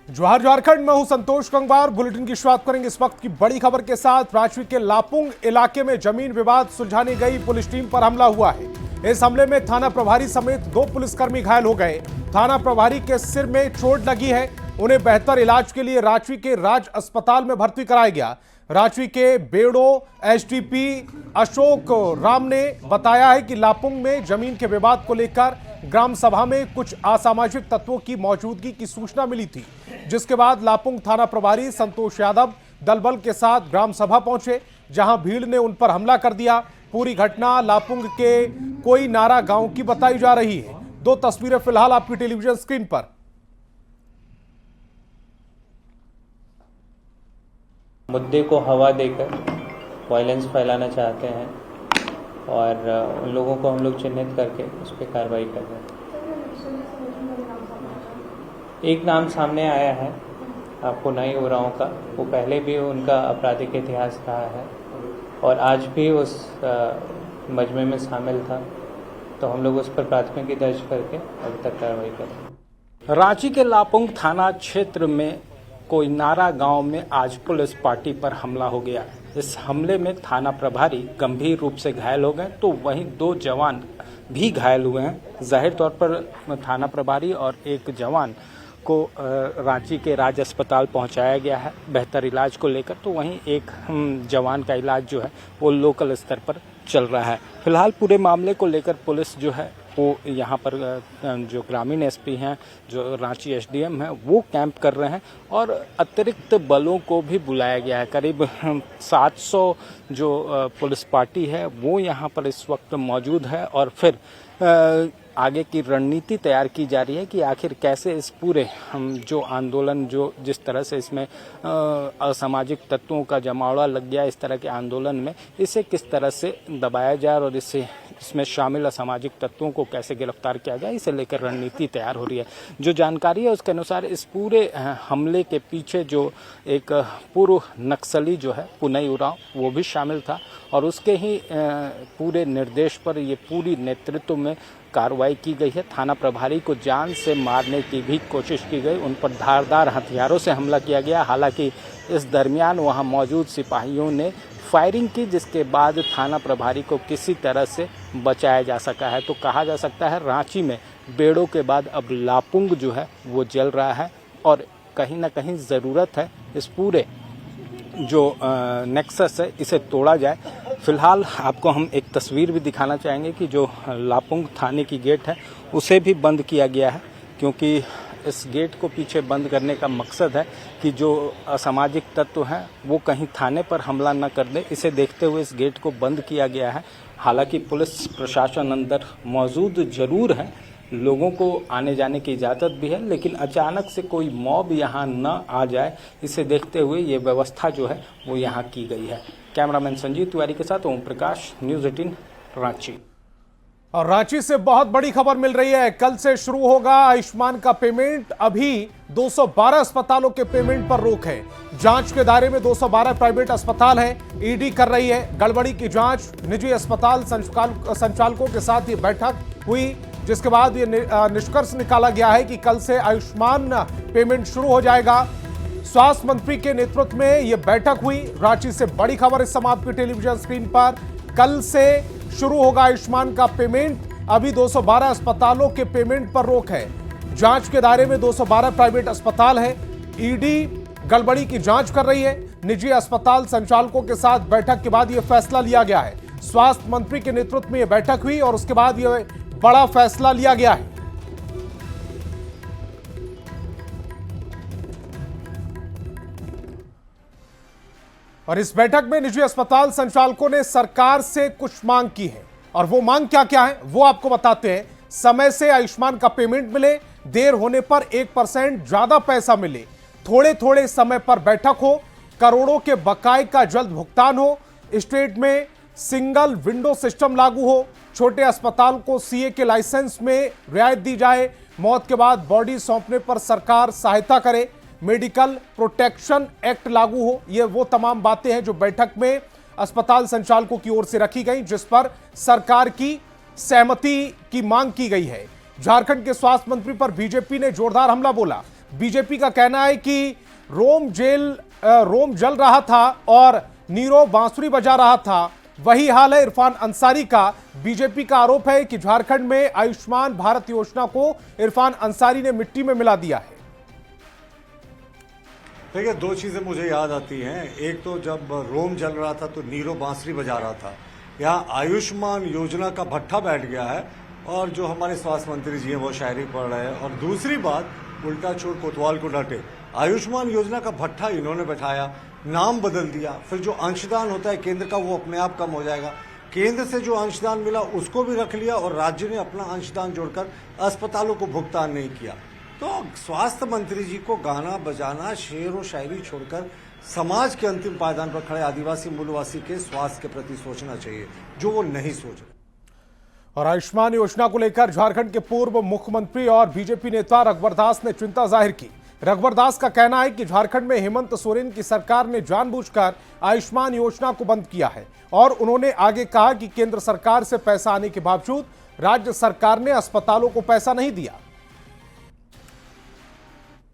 जोहार झारखंड में हूं संतोष गंगवार। बुलेटिन की शुरुआत करेंगे इस वक्त की बड़ी खबर के साथ। रांची के लापुंग इलाके में जमीन विवाद सुलझाने गई पुलिस टीम पर हमला हुआ है। इस हमले में थाना प्रभारी समेत 2 पुलिसकर्मी घायल हो गए। थाना प्रभारी के सिर में चोट लगी है, उन्हें बेहतर इलाज के लिए रांची के राज अस्पताल में भर्ती कराया गया। रांची के बेड़ो एसडीपी अशोक राम ने बताया है कि लापुंग में जमीन के विवाद को लेकर ग्राम सभा में कुछ असामाजिक तत्वों की मौजूदगी की सूचना मिली थी, जिसके बाद लापुंग थाना प्रभारी संतोष यादव दलबल के साथ ग्राम सभा पहुंचे, जहां भीड़ ने उन पर हमला कर दिया। पूरी घटना लापुंग के कोई नारा गांव की बताई जा रही है। 2 तस्वीरें फिलहाल आपकी टेलीविजन स्क्रीन पर। मुद्दे को हवा देकर वायलेंस फैलाना चाहते हैं और उन लोगों को हम लोग चिन्हित करके उस पर कार्रवाई कर रहे हैं। एक नाम सामने आया है आपको नई उरांव का, वो पहले भी उनका आपराधिक इतिहास रहा है और आज भी उस मजमे में शामिल था, तो हम लोग उस पर प्राथमिकी दर्ज करके अभी तक कार्रवाई कर रहे हैं। रांची के लापुंग थाना क्षेत्र में कोई नारा गांव में आज पुलिस पार्टी पर हमला हो गया। इस हमले में थाना प्रभारी गंभीर रूप से घायल हो गए, तो वहीं 2 जवान भी घायल हुए हैं। जाहिर तौर पर थाना प्रभारी और एक जवान को रांची के राज अस्पताल पहुंचाया गया है बेहतर इलाज को लेकर, तो वहीं एक जवान का इलाज जो है वो लोकल स्तर पर चल रहा है। फिलहाल पूरे मामले को लेकर पुलिस जो है वो यहाँ पर जो ग्रामीण एसपी हैं, जो रांची एसडीएम हैं, वो कैंप कर रहे हैं और अतिरिक्त बलों को भी बुलाया गया है। करीब 700 जो पुलिस पार्टी है वो यहाँ पर इस वक्त मौजूद है और फिर आगे की रणनीति तैयार की जा रही है कि आखिर कैसे इस पूरे जो आंदोलन, जो जिस तरह से इसमें असामाजिक तत्वों का जमावड़ा लग गया इस तरह के आंदोलन में, इसे किस तरह से दबाया जाए और इसमें शामिल असामाजिक तत्वों को कैसे गिरफ्तार किया जाए, इसे लेकर रणनीति तैयार हो रही है। जो जानकारी है उसके अनुसार इस पूरे हमले के पीछे जो एक पूर्व नक्सली जो है पुनई उरांव, वो भी शामिल था और उसके ही पूरे निर्देश पर ये पूरी नेतृत्व में कार्रवाई की गई है। थाना प्रभारी को जान से मारने की भी कोशिश की गई, उन पर धारदार हथियारों से हमला किया गया। हालांकि इस दरमियान वहां मौजूद सिपाहियों ने फायरिंग की, जिसके बाद थाना प्रभारी को किसी तरह से बचाया जा सका है। तो कहा जा सकता है रांची में बेड़ों के बाद अब लापुंग जो है वो जल रहा है और कहीं ना कहीं ज़रूरत है इस पूरे जो नेक्सस है इसे तोड़ा जाए। फिलहाल आपको हम एक तस्वीर भी दिखाना चाहेंगे कि जो लापुंग थाने की गेट है उसे भी बंद किया गया है, क्योंकि इस गेट को पीछे बंद करने का मकसद है कि जो असामाजिक तत्व हैं वो कहीं थाने पर हमला न कर दे। इसे देखते हुए इस गेट को बंद किया गया है। हालांकि पुलिस प्रशासन अंदर मौजूद जरूर है, लोगों को आने जाने की इजाज़त भी है, लेकिन अचानक से कोई मॉब यहाँ न आ जाए, इसे देखते हुए ये व्यवस्था जो है वो यहाँ की गई है। कैमरामैन संजीव तिवारी के साथ ओम प्रकाश, न्यूज़ 18 रांची। और रांची से बहुत बड़ी खबर मिल रही है। कल से शुरू होगा आयुष्मान का पेमेंट। अभी 212 अस्पतालों के पेमेंट पर रोक है। जांच के दायरे में 212 प्राइवेट अस्पताल हैं। ईडी कर रही है गड़बड़ी की जांच। निजी अस्पताल संचालकों के साथ ये बैठक हुई, जिसके बाद ये निष्कर्ष निकाला गया है कि कल से आयुष्मान पेमेंट शुरू हो जाएगा। स्वास्थ्य मंत्री के नेतृत्व में यह बैठक हुई। रांची से बड़ी खबर इस समय आपकी टेलीविजन स्क्रीन पर। कल से शुरू होगा आयुष्मान का पेमेंट। अभी 212 अस्पतालों के पेमेंट पर रोक है। जांच के दायरे में 212 प्राइवेट अस्पताल हैं। ईडी गड़बड़ी की जांच कर रही है। निजी अस्पताल संचालकों के साथ बैठक के बाद यह फैसला लिया गया है। स्वास्थ्य मंत्री के नेतृत्व में यह बैठक हुई और उसके बाद यह बड़ा फैसला लिया गया है। और इस बैठक में निजी अस्पताल संचालकों ने सरकार से कुछ मांग की है और वो मांग क्या क्या है वो आपको बताते हैं। समय से आयुष्मान का पेमेंट मिले, देर होने पर 1% ज्यादा पैसा मिले, थोड़े थोड़े समय पर बैठक हो, करोड़ों के बकाये का जल्द भुगतान हो, स्टेट में सिंगल विंडो सिस्टम लागू हो, छोटे अस्पताल को सीए के लाइसेंस में रियायत दी जाए, मौत के बाद बॉडी सौंपने पर सरकार सहायता करे, मेडिकल प्रोटेक्शन एक्ट लागू हो। ये वो तमाम बातें हैं जो बैठक में अस्पताल संचालकों की ओर से रखी गई, जिस पर सरकार की सहमति की मांग की गई है। झारखंड के स्वास्थ्य मंत्री पर बीजेपी ने जोरदार हमला बोला। बीजेपी का कहना है कि रोम जल रहा था और नीरव बांसुरी बजा रहा था। वही हाल है इरफान अंसारी का। बीजेपी का आरोप है कि झारखंड में आयुष्मान भारत योजना को इरफान अंसारी ने मिट्टी में मिला दिया है। देखिए, दो चीज़ें मुझे याद आती हैं। एक तो जब रोम जल रहा था तो नीरव बांसुरी बजा रहा था। यहाँ आयुष्मान योजना का भट्ठा बैठ गया है और जो हमारे स्वास्थ्य मंत्री जी हैं वो शायरी पढ़ रहे हैं। और दूसरी बात, उल्टा चोर कोतवाल को डांटे। आयुष्मान योजना का भट्ठा इन्होंने बैठाया, नाम बदल दिया। फिर जो अंशदान होता है केंद्र का वो अपने आप कम हो जाएगा। केंद्र से जो अंशदान मिला उसको भी रख लिया और राज्य ने अपना अंशदान जोड़कर अस्पतालों को भुगतान नहीं किया। तो स्वास्थ्य मंत्री जी को गाना बजाना, शेर और शायरी छोड़कर समाज के अंतिम पायदान पर खड़े आदिवासी मूलवासी के स्वास्थ्य के प्रति सोचना चाहिए, जो वो नहीं सोच रहे। और आयुष्मान योजना को लेकर झारखंड के पूर्व मुख्यमंत्री और बीजेपी नेता रघुवर दास ने चिंता जाहिर की। रघुवर दास का कहना है कि झारखंड में हेमंत सोरेन की सरकार ने जानबूझकर आयुष्मान योजना को बंद किया है और उन्होंने आगे कहा कि केंद्र सरकार से पैसा आने के बावजूद राज्य सरकार ने अस्पतालों को पैसा नहीं दिया।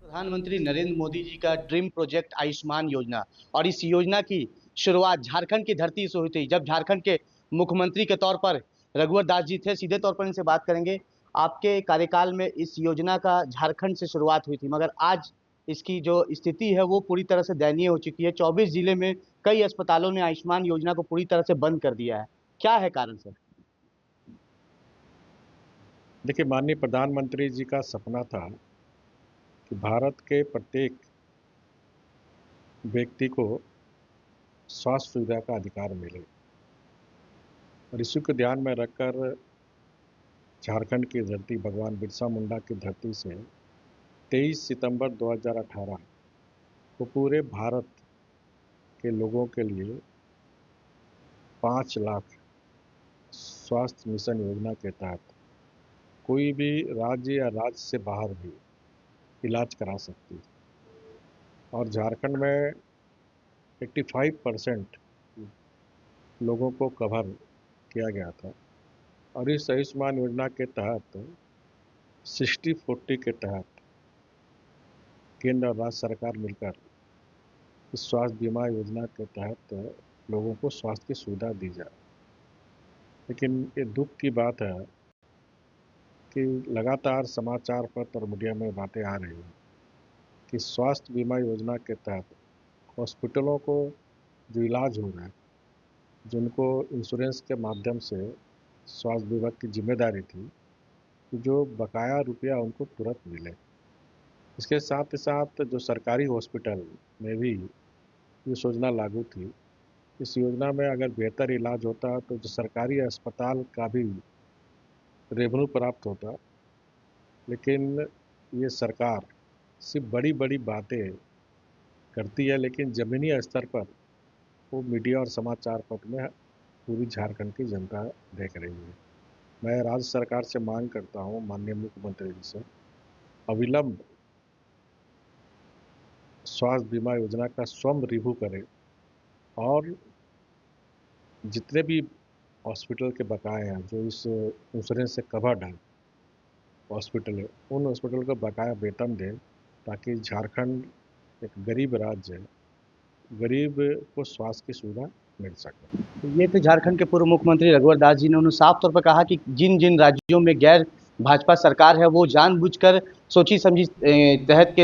प्रधानमंत्री नरेंद्र मोदी जी का ड्रीम प्रोजेक्ट आयुष्मान योजना, और इस योजना की शुरुआत झारखंड की धरती से हुई थी जब झारखंड के मुख्यमंत्री के तौर पर रघुवर दास जी थे। सीधे तौर पर इनसे बात करेंगे। आपके कार्यकाल में इस योजना का झारखंड से शुरुआत हुई थी, मगर आज इसकी जो स्थिति है वो पूरी तरह से दयनीय हो चुकी है। 24 जिले में कई अस्पतालों ने आयुष्मान योजना को पूरी तरह से बंद कर दिया है। क्या है कारण सर? देखिए, माननीय प्रधानमंत्री जी का सपना था कि भारत के प्रत्येक व्यक्ति को स्वास्थ्य सुविधा का अधिकार मिले, और इसी को ध्यान में रखकर झारखंड की धरती, भगवान बिरसा मुंडा की धरती से 23 सितंबर 2018 को पूरे भारत के लोगों के लिए 5 लाख स्वास्थ्य मिशन योजना के तहत कोई भी राज्य या राज्य से बाहर भी इलाज करा सकती है। और झारखंड में 85% लोगों को कवर किया गया था। और इस आयुष्मान योजना के तहत 60-40 के तहत केंद्र और राज्य सरकार मिलकर इस स्वास्थ्य बीमा योजना के तहत लोगों को स्वास्थ्य की सुविधा दी जाए। लेकिन ये दुख की बात है कि लगातार समाचार पत्र और मीडिया में बातें आ रही हैं कि स्वास्थ्य बीमा योजना के तहत हॉस्पिटलों को जो इलाज हो रहा है, जिनको इंश्योरेंस के माध्यम से स्वास्थ्य विभाग की जिम्मेदारी थी कि जो बकाया रुपया उनको तुरंत मिले। इसके साथ ही साथ जो सरकारी हॉस्पिटल में भी ये योजना लागू थी। इस योजना में अगर बेहतर इलाज होता तो जो सरकारी अस्पताल का भी रेवेन्यू प्राप्त होता। लेकिन ये सरकार सिर्फ बड़ी बड़ी बातें करती है, लेकिन ज़मीनी स्तर पर वो मीडिया और समाचार पत्र में पूरी झारखंड की जनता देख रही है। मैं राज्य सरकार से मांग करता हूं, माननीय मुख्यमंत्री जी से, अविलंब स्वास्थ्य बीमा योजना का स्वयं रिव्यू करें और जितने भी हॉस्पिटल के बकाए हैं जो इस इंश्योरेंस से कवर्ड है हॉस्पिटल है, उन हॉस्पिटल को बकाया वेतन दें ताकि झारखंड एक गरीब राज्य है, गरीब को स्वास्थ्य की सुविधा मिल सके। ये थे झारखंड के पूर्व मुख्यमंत्री रघुवर दास जी ने। उन्होंने साफ तौर पर कहा कि जिन जिन राज्यों में गैर भाजपा सरकार है वो जानबूझकर सोची समझी तहत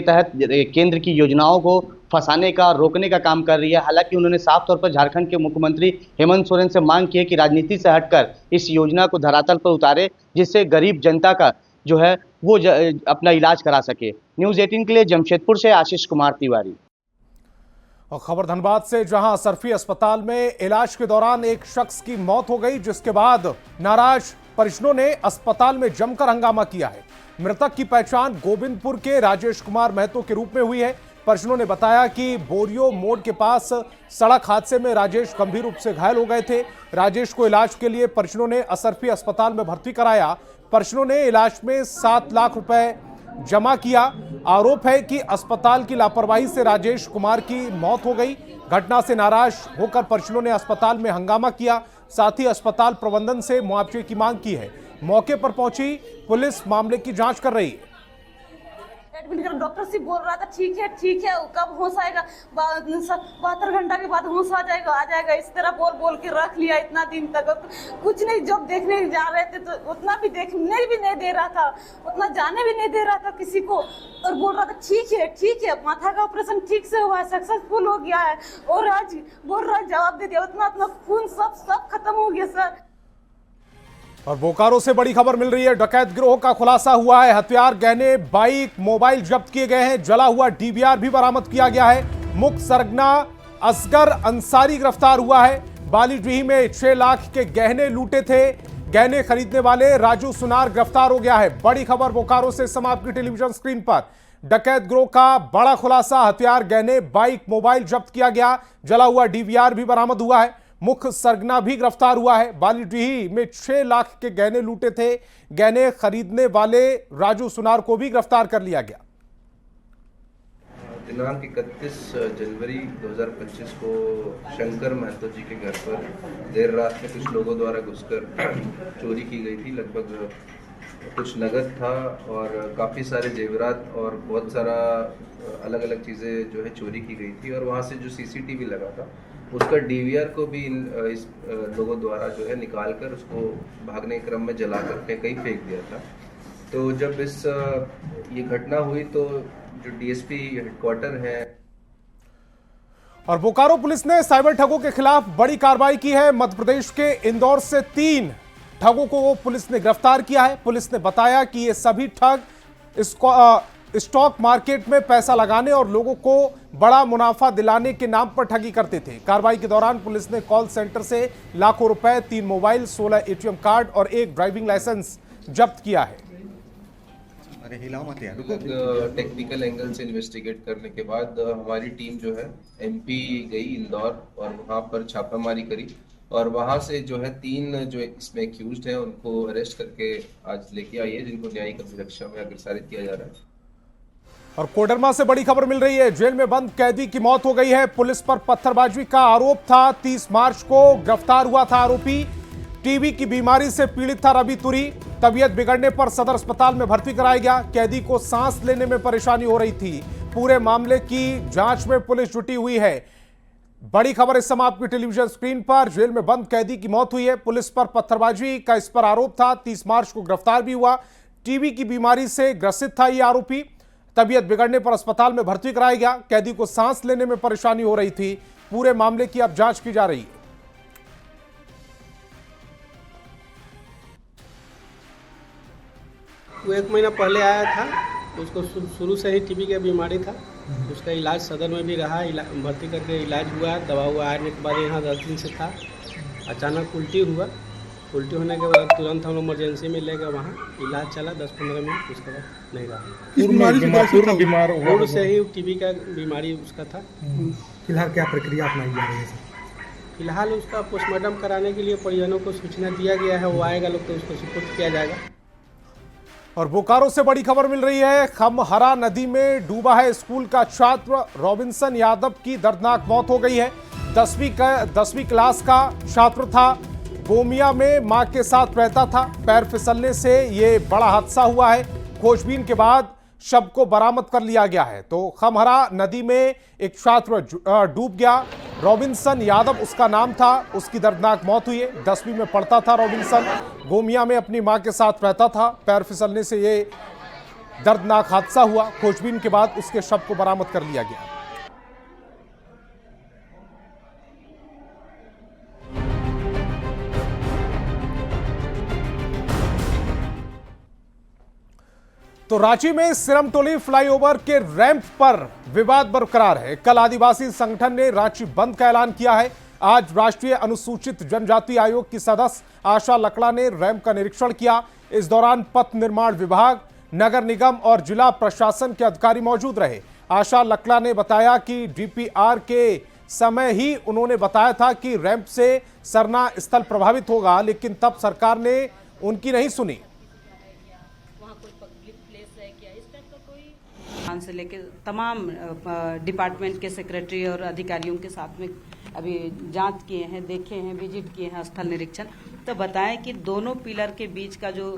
केंद्र की योजनाओं को फंसाने का, रोकने का काम कर रही है। हालांकि उन्होंने साफ तौर पर झारखंड के मुख्यमंत्री हेमंत सोरेन से मांग की है कि राजनीति से हटकर इस योजना को धरातल पर उतारे, जिससे गरीब जनता का जो है वो अपना इलाज करा सके। न्यूज़ 18 के लिए जमशेदपुर से आशीष कुमार तिवारी। और खबर धनबाद से, जहां सरफी अस्पताल में इलाज के दौरान एक शख्स की मौत हो गई, जिसके बाद नाराज परिजनों ने अस्पताल में जमकर हंगामा किया है। मृतक की पहचान गोविंदपुर के राजेश कुमार महतो के रूप में हुई है। परिजनों ने बताया कि बोरियो मोड़ के पास सड़क हादसे में राजेश गंभीर रूप से घायल हो गए थे। राजेश को इलाज के लिए परिजनों ने असरफी अस्पताल में भर्ती कराया। परिजनों ने इलाज में 7 लाख रुपए जमा किया। आरोप है कि अस्पताल की लापरवाही से राजेश कुमार की मौत हो गई। घटना से नाराज होकर परिजनों ने अस्पताल में हंगामा किया। साथ ही अस्पताल प्रबंधन से मुआवजे की मांग की है। मौके पर पहुंची पुलिस मामले की जांच कर रही है। एडमिट कर डॉक्टर से बोल रहा था ठीक है कब होश आएगा, 72 घंटा के बाद होश आ जाएगा इस तरह बोल बोल के रख लिया इतना दिन तक। कुछ नहीं, जब देखने जा रहे थे तो उतना भी देखने भी नहीं दे रहा था, उतना जाने भी नहीं दे रहा था किसी को, और बोल रहा था ठीक है माथा का ऑपरेशन ठीक से हुआ है, सक्सेसफुल हो गया है, और आज बोल रहा है जवाब दे दिया, उतना खून सब खत्म हो गया सर। और बोकारो से बड़ी खबर मिल रही है, डकैत गिरोह का खुलासा हुआ है। हथियार, गहने, बाइक, मोबाइल जब्त किए गए हैं। जला हुआ डीवीआर भी बरामद किया गया है। मुख्य सरगना असगर अंसारी गिरफ्तार हुआ है। बालीडीही में 6 लाख के गहने लूटे थे। गहने खरीदने वाले राजू सुनार गिरफ्तार हो गया है। बड़ी खबर बोकारो से समाप्त की टेलीविजन स्क्रीन पर। डकैत गिरोह का बड़ा खुलासा, हथियार, गहने, बाइक, मोबाइल जब्त किया गया। जला हुआ डीवीआर भी बरामद हुआ है। मुख्य सरगना भी गिरफ्तार हुआ है। बालीडीही में 6 लाख के गहने लूटे थे। गहने खरीदने वाले राजू सुनार को भी गिरफ्तार कर लिया गया। दिनांक 31 जनवरी 2025 को शंकर महतो जी के घर पर देर रात में कुछ लोगों द्वारा घुसकर चोरी की गई थी। लगभग कुछ नगद था और काफ़ी सारे जेवरात और बहुत सारा अलग अलग चीज़ें जो है चोरी की गई थी। और वहाँ से जो सीसीटीवी लगा था उसका डीवीआर को भी इस लोगों द्वारा जो है निकाल कर उसको भागने के क्रम में जला कर कहीं फेंक दिया था। तो जब ये घटना हुई तो जो डीएसपी हेडक्वार्टर है। और बोकारो पुलिस ने साइबर ठगों के खिलाफ बड़ी कार्रवाई की है। मध्य प्रदेश के इंदौर से 3 ठगों को पुलिस ने गिरफ्तार किया है। पुलिस ने बताया कि ये सभी ठग स्टॉक मार्केट में पैसा लगाने और लोगों को बड़ा मुनाफा दिलाने के नाम पर ठगी करते थे। कार्रवाई के दौरान पुलिस ने कॉल सेंटर से लाखों रुपए, 3 मोबाइल, 16 एटीएम कार्ड और 1 ड्राइविंग लाइसेंस जब्त किया है। टेक्निकल एंगल से इन्वेस्टिगेट करने के बाद हमारी टीम जो है एमपी गई इंदौर और वहां पर छापामारी करी और वहां से जो है 3 जो इसमें एक्यूज्ड हैं उनको अरेस्ट करके आज लेके आई है, जिनको न्यायिक अभिरक्षा में अग्रसारित किया जा रहा है। और कोडरमा से बड़ी खबर मिल रही है, जेल में बंद कैदी की मौत हो गई है। पुलिस पर पत्थरबाजी का आरोप था। 30 मार्च को गिरफ्तार हुआ था आरोपी। टीबी की बीमारी से पीड़ित था रवि तुरी। तबीयत बिगड़ने पर सदर अस्पताल में भर्ती कराया गया। कैदी को सांस लेने में परेशानी हो रही थी। पूरे मामले की जांच में पुलिस जुटी हुई है। बड़ी खबर इस समय आपकी टेलीविजन स्क्रीन पर। जेल में बंद कैदी की मौत हुई है। पुलिस पर पत्थरबाजी का इस पर आरोप था। 30 मार्च को गिरफ्तार भी हुआ। टीबी की बीमारी से ग्रसित था यह आरोपी। तबीयत बिगड़ने पर अस्पताल में भर्ती कराया गया। कैदी को सांस लेने में परेशानी हो रही थी। पूरे मामले की अब जांच की जा रही है। वो 1 महीना पहले आया था, उसको शुरू से ही टीबी का बीमारी था। उसका इलाज सदर में भी रहा, भर्ती करके इलाज हुआ, दवा हुआ। आने के बाद यहाँ 10 दिन से था। अचानक उल्टी हुआ। उल्टी होने के बाद तुरंत हम इमरजेंसी में ले गए, वहाँ इलाज चला 10-15 मिनट, उसके बाद नहीं रहा। पूर्ण से ही टीबी का बीमारी उसका था। फिलहाल क्या प्रक्रिया अपनाई जा रही है? फिलहाल उसका पोस्टमार्टम कराने के लिए परिजनों को सूचना दिया गया है। वो आएगा लोग तो उसको सुपुर्द किया जाएगा। और बोकारो से बड़ी खबर मिल रही है, खमहरा नदी में डूबा है स्कूल का छात्र रॉबिन्सन यादव की दर्दनाक मौत हो गई है। 10वीं क्लास का छात्र था। गोमिया में मां के साथ रहता था। पैर फिसलने से यह बड़ा हादसा हुआ है। खोजबीन के बाद शव को बरामद कर लिया गया है। तो खमहरा नदी में एक छात्र डूब गया। रॉबिन्सन यादव उसका नाम था। उसकी दर्दनाक मौत हुई है। 10वीं में पढ़ता था रॉबिन्सन। गोमिया में अपनी मां के साथ रहता था। पैर फिसलने से यह दर्दनाक हादसा हुआ। खोजबीन के बाद उसके शव को बरामद कर लिया गया। तो रांची में सिरमटोली फ्लाईओवर के रैंप पर विवाद बरकरार है। कल आदिवासी संगठन ने रांची बंद का ऐलान किया है। आज राष्ट्रीय अनुसूचित जनजाति आयोग की सदस्य आशा लकड़ा ने रैंप का निरीक्षण किया। इस दौरान पथ निर्माण विभाग, नगर निगम और जिला प्रशासन के अधिकारी मौजूद रहे। आशा लकड़ा ने बताया कि डीपीआर के समय ही उन्होंने बताया था कि रैंप से सरना स्थल प्रभावित होगा, लेकिन तब सरकार ने उनकी नहीं सुनी। से लेके तमाम डिपार्टमेंट के सेक्रेटरी और अधिकारियों के साथ में अभी जांच किए हैं, देखे हैं, विजिट किए हैं, स्थल निरीक्षण। तो बताएं कि दोनों पिलर के बीच का जो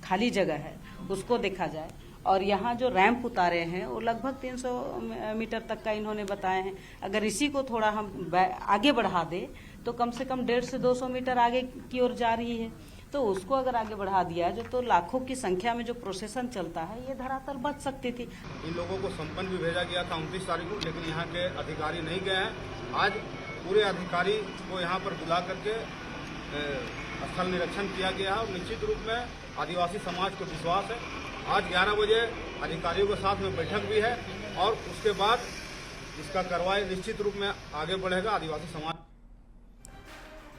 खाली जगह है उसको देखा जाए और यहाँ जो रैंप उतारे हैं वो लगभग 300 मीटर तक का इन्होंने बताए हैं। अगर इसी को थोड़ा हम आगे बढ़ा दे तो कम से कम 150 से 200 मीटर आगे की ओर जा रही है। तो उसको अगर आगे बढ़ा दिया जो तो लाखों की संख्या में जो प्रोसेसन चलता है ये धरातल बच सकती थी। इन लोगों को संपन्न भी भेजा गया था 29 तारीख को, लेकिन यहाँ के अधिकारी नहीं गए हैं। आज पूरे अधिकारी को यहाँ पर बुला करके स्थल निरीक्षण किया गया है और निश्चित रूप में आदिवासी समाज को विश्वास है। आज 11 बजे अधिकारियों के साथ में बैठक भी है और उसके बाद इसका कार्रवाई निश्चित रूप में आगे बढ़ेगा। आदिवासी समाज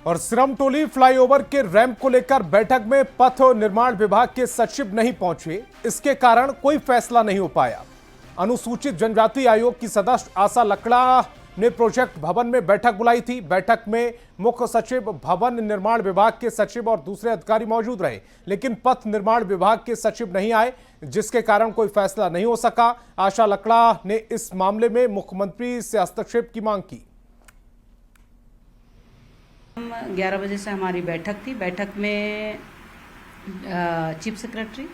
और सिरमटोली फ्लाईओवर के रैंप को लेकर बैठक में पथ निर्माण विभाग के सचिव नहीं पहुंचे, इसके कारण कोई फैसला नहीं हो पाया। अनुसूचित जनजाति आयोग की सदस्य आशा लकड़ा ने प्रोजेक्ट भवन में बैठक बुलाई थी। बैठक में मुख्य सचिव, भवन निर्माण विभाग के सचिव और दूसरे अधिकारी मौजूद रहे, लेकिन पथ निर्माण विभाग के सचिव नहीं आए, जिसके कारण कोई फैसला नहीं हो सका। आशा लकड़ा ने इस मामले में मुख्यमंत्री से हस्तक्षेप की मांग की। 11 बजे से हमारी बैठक थी। बैठक में चीफ सेक्रेटरी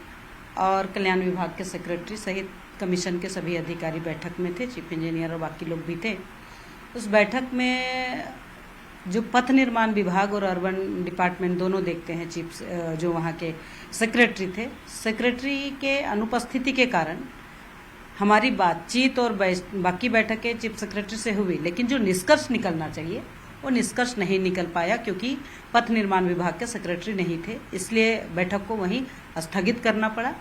और कल्याण विभाग के सेक्रेटरी सहित कमीशन के सभी अधिकारी बैठक में थे, चीफ इंजीनियर और बाकी लोग भी थे। उस बैठक में जो पथ निर्माण विभाग और अर्बन डिपार्टमेंट दोनों देखते हैं, चीफ जो वहाँ के सेक्रेटरी थे, सेक्रेटरी के अनुपस्थिति के कारण हमारी बातचीत और बाकी बैठकें चीफ सेक्रेटरी से हुई, लेकिन जो निष्कर्ष निकलना चाहिए वो निष्कर्ष नहीं निकल पाया क्योंकि पथ निर्माण विभाग के सेक्रेटरी नहीं थे, इसलिए बैठक को वहीं स्थगित करना पड़ा।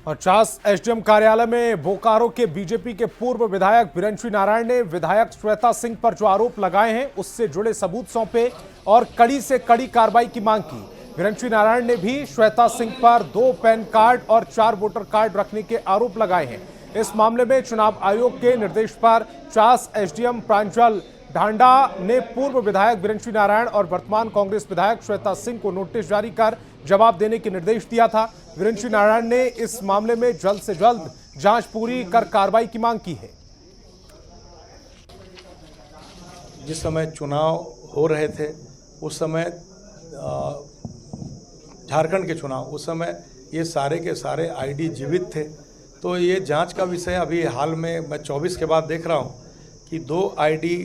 और चास एसडीएम कार्यालय में बोकारो के बीजेपी के पूर्व विधायक बिरंची नारायण ने विधायक श्वेता सिंह पर जो आरोप लगाए हैं उससे जुड़े सबूत सौंपे और कड़ी से कड़ी कार्रवाई की मांग की। बिरंची नारायण ने भी श्वेता सिंह पर 2 पैन कार्ड और 4 वोटर कार्ड रखने के आरोप लगाए हैं। इस मामले में चुनाव आयोग के निर्देश पर चास एसडीएम प्रांजल ढांडा ने पूर्व विधायक बिरंची नारायण और वर्तमान कांग्रेस विधायक श्वेता सिंह को नोटिस जारी कर जवाब देने के निर्देश दिया था। बिरंची नारायण ने इस मामले में जल्द से जल्द जांच पूरी कर कार्रवाई की मांग की है। जिस समय चुनाव हो रहे थे उस समय झारखंड के चुनाव, उस समय ये सारे के सारे आईडी जीवित थे। तो ये जांच का विषय अभी हाल में मैं 24 के बाद देख रहा हूँ कि 2 आईडी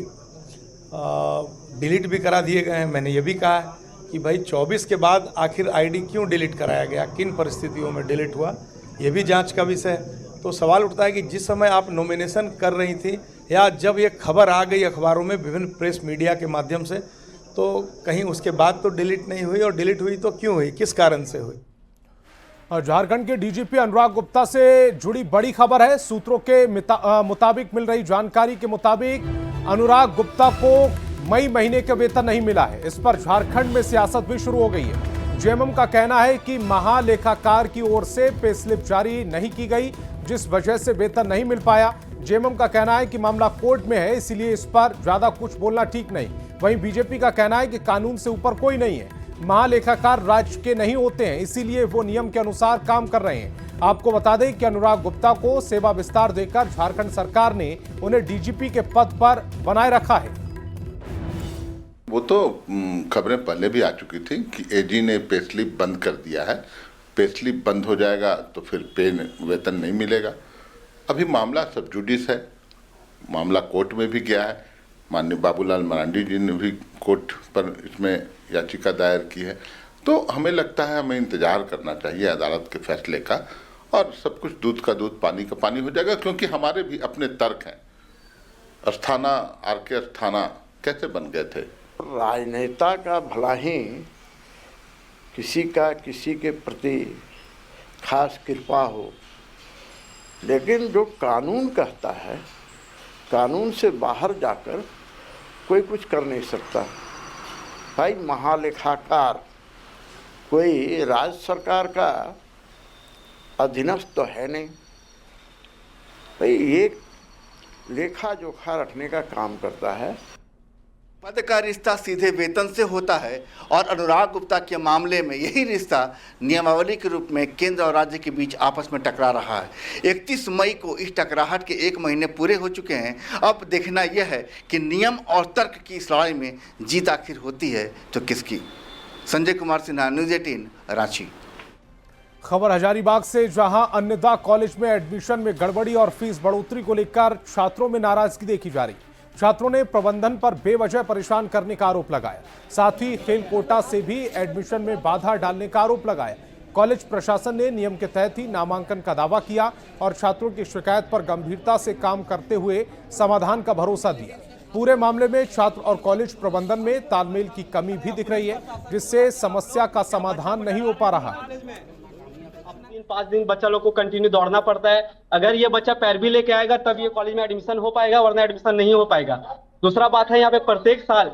डिलीट भी करा दिए गए हैं। मैंने ये भी कहा है कि भाई 24 के बाद आखिर आईडी क्यों डिलीट कराया गया, किन परिस्थितियों में डिलीट हुआ, ये भी जांच का विषय है। तो सवाल उठता है कि जिस समय आप नॉमिनेशन कर रही थी या जब ये खबर आ गई अखबारों में विभिन्न प्रेस मीडिया के माध्यम से, तो कहीं उसके बाद तो डिलीट नहीं हुई, और डिलीट हुई तो क्यों हुई, किस कारण से हुई। और झारखंड के डीजीपी अनुराग गुप्ता से जुड़ी बड़ी खबर है। सूत्रों के मुताबिक मिल रही जानकारी के मुताबिक अनुराग गुप्ता को मई महीने का वेतन नहीं मिला है। इस पर झारखंड में सियासत भी शुरू हो गई है। जेएमएम का कहना है कि महालेखाकार की ओर से पे स्लिप जारी नहीं की गई, जिस वजह से वेतन नहीं मिल पाया। जेएमएम का कहना है कि मामला कोर्ट में है, इसलिए इस पर ज्यादा कुछ बोलना ठीक नहीं। वहीं बीजेपी का कहना है कि कानून से ऊपर कोई नहीं है, महालेखाकार राज्य के नहीं होते हैं, इसीलिए वो नियम के अनुसार काम कर रहे हैं। आपको बता दें कि अनुराग गुप्ता को सेवा विस्तार देकर झारखंड सरकार ने उन्हें डीजीपी के पद पर बनाए रखा है। वो तो खबरें पहले भी आ चुकी थी कि एजी ने पे स्लिप बंद कर दिया है। पे स्लिप बंद हो जाएगा तो फिर वेतन नहीं मिलेगा। अभी मामला सब जुडिस है, मामला कोर्ट में भी गया है। माननीय बाबूलाल मरांडी जी ने भी कोर्ट पर इसमें याचिका दायर की है। तो हमें लगता है हमें इंतजार करना चाहिए अदालत के फैसले का, और सब कुछ दूध का दूध पानी का पानी हो जाएगा, क्योंकि हमारे भी अपने तर्क हैं। अस्थाना आरके अस्थाना कैसे बन गए थे। राजनेता का भला ही किसी के प्रति खास कृपा हो, लेकिन जो कानून कहता है, कानून से बाहर जाकर कोई कुछ कर नहीं सकता। भाई महालेखाकार कोई राज्य सरकार का अधीनस्थ तो है नहीं, भाई ये लेखा जोखा रखने का काम करता है। पद का रिश्ता सीधे वेतन से होता है, और अनुराग गुप्ता के मामले में यही रिश्ता नियमावली के रूप में केंद्र और राज्य के बीच आपस में टकरा रहा है। 31 मई को इस टकराहट के 1 महीने पूरे हो चुके हैं। अब देखना यह है कि नियम और तर्क की इस लड़ाई में जीत आखिर होती है तो किसकी। संजय कुमार सिन्हा, न्यूज़ 18, रांची। खबर हजारीबाग से, जहां अन्नदा कॉलेज में एडमिशन में गड़बड़ी और फीस बढ़ोतरी को लेकर छात्रों में नाराजगी देखी जा रही। छात्रों ने प्रबंधन पर बेवजह परेशान करने का आरोप लगाया। साथ ही खेल कोटा से भी एडमिशन में बाधा डालने का आरोप लगाया। कॉलेज प्रशासन ने नियम के तहत ही नामांकन का दावा किया और छात्रों की शिकायत पर गंभीरता से काम करते हुए समाधान का भरोसा दिया। पूरे मामले में छात्र और कॉलेज प्रबंधन में तालमेल की कमी भी दिख रही है, जिससे समस्या का समाधान नहीं हो पा रहा। 5 दिन बच्चा लोग को कंटिन्यू दौड़ना पड़ता है। अगर ये बच्चा पैरवी लेके आएगा तब ये कॉलेज में एडमिशन हो पाएगा, वरना एडमिशन नहीं हो पाएगा। दूसरा बात है, यहाँ पे प्रत्येक साल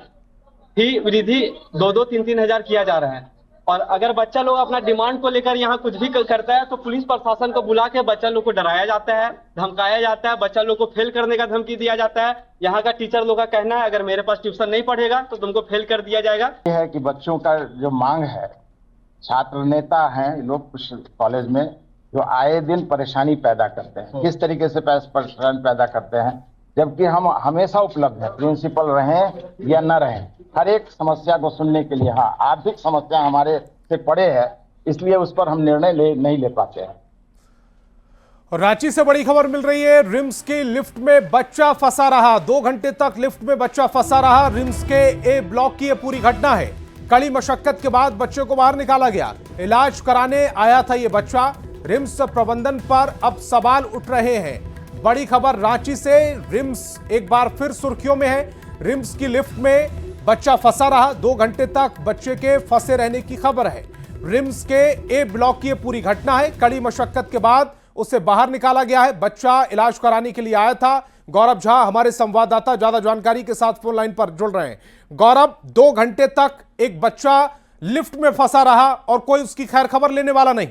ही वृद्धि 2-2, 3-3 हजार किया जा रहा है। और अगर बच्चा लोग अपना डिमांड को लेकर यहाँ कुछ भी करता है तो पुलिस प्रशासन को बुला के बच्चा लोग को डराया जाता है, धमकाया जाता है, बच्चा लोग को फेल करने का धमकी दिया जाता है। यहाँ का टीचर लोग का कहना है, अगर मेरे पास ट्यूशन नहीं पढ़ेगा तो तुमको फेल कर दिया जाएगा। यह है कि बच्चों का जो मांग है, छात्र नेता हैं लोग कुछ कॉलेज में जो आए दिन परेशानी पैदा करते हैं। किस तरीके से परेशानी पैदा करते हैं, जबकि हम हमेशा उपलब्ध है, प्रिंसिपल रहें या न रहें, हर एक समस्या को सुनने के लिए। हाँ, आर्थिक समस्या हमारे से पड़े है, इसलिए उस पर हम निर्णय नहीं ले पाते हैं। और रांची से बड़ी खबर मिल रही है, रिम्स की लिफ्ट में बच्चा फंसा रहा। 2 घंटे तक लिफ्ट में बच्चा फंसा रहा। रिम्स के ए ब्लॉक की यह पूरी घटना है। कड़ी मशक्कत के बाद बच्चे को बाहर निकाला गया। इलाज कराने आया था ये बच्चा। रिम्स प्रबंधन पर अब सवाल उठ रहे हैं। बड़ी खबर रांची से, रिम्स एक बार फिर सुर्खियों में है। रिम्स की लिफ्ट में बच्चा फंसा रहा। 2 घंटे तक बच्चे के फंसे रहने की खबर है। रिम्स के ए ब्लॉक की पूरी घटना है। कड़ी मशक्कत के बाद उसे बाहर निकाला गया है। बच्चा इलाज कराने के लिए आया था। गौरव झा हमारे संवाददाता ज्यादा जानकारी के साथ फोन लाइन पर जुड़ रहे हैं। गौरव, 2 घंटे तक एक बच्चा लिफ्ट में फंसा रहा और कोई उसकी खैर खबर लेने वाला नहीं।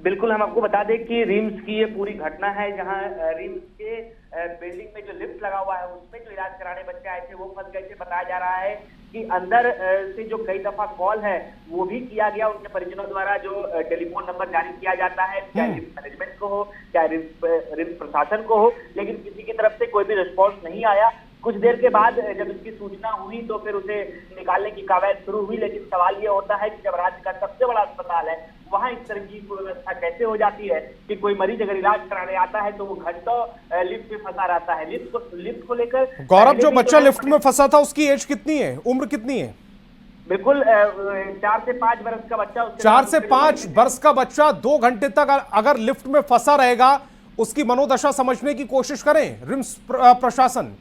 बिल्कुल, हम आपको बता दें कि रिम्स की ये पूरी घटना है, जहां रिम्स के बिल्डिंग में जो लिफ्ट लगा हुआ है उसमें जो इलाज कराने बच्चे आए थे वो फंस गए थे। बताया जा रहा है कि अंदर से जो कई दफा कॉल है वो भी किया गया उनके परिजनों द्वारा, जो टेलीफोन नंबर जारी किया जाता है, चाहे रिम्स मैनेजमेंट को हो चाहे रिम्स प्रशासन को हो, लेकिन किसी की तरफ से कोई भी रिस्पॉन्स नहीं आया। कुछ देर के बाद जब इसकी सूचना हुई तो फिर उसे निकालने की कवायद शुरू हुई। लेकिन सवाल ये होता है कि जब राज्य का सबसे बड़ा अस्पताल है, वहां इस तरह की व्यवस्था कैसे हो जाती है कि कोई मरीज अगर इलाज कराने आता है तो वो घंटों लिफ्ट में फंसा रहता है। लिफ्ट को लेकर गौरव, जो बच्चा लिफ्ट में फंसा था उसकी एज कितनी है, उम्र कितनी है? बिल्कुल 4 से 5 वर्ष का बच्चा। 4 से 5 वर्ष का बच्चा 2 घंटे तक अगर लिफ्ट में फंसा रहेगा, उसकी मनोदशा समझने की कोशिश करें रिम्स प्रशासन।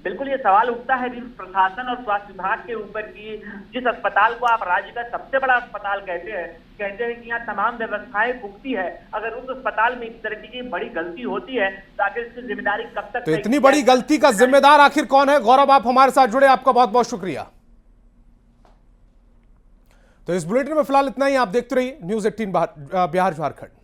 बिल्कुल, ये सवाल उठता है रिम्स प्रशासन और स्वास्थ्य विभाग के ऊपर कि जिस अस्पताल को आप राज्य का सबसे बड़ा अस्पताल कहते हैं कि यहाँ तमाम व्यवस्थाएं पुख्ती है, अगर उस अस्पताल में इस तरह की बड़ी गलती होती है तो आखिर इसकी जिम्मेदारी कब तक? तो इतनी बड़ी गलती का जिम्मेदार आखिर कौन है? गौरव, आप हमारे साथ जुड़े, आपका बहुत बहुत शुक्रिया। तो इस बुलेटिन में फिलहाल इतना ही। आप देखते रहिए News 18 बिहार झारखंड।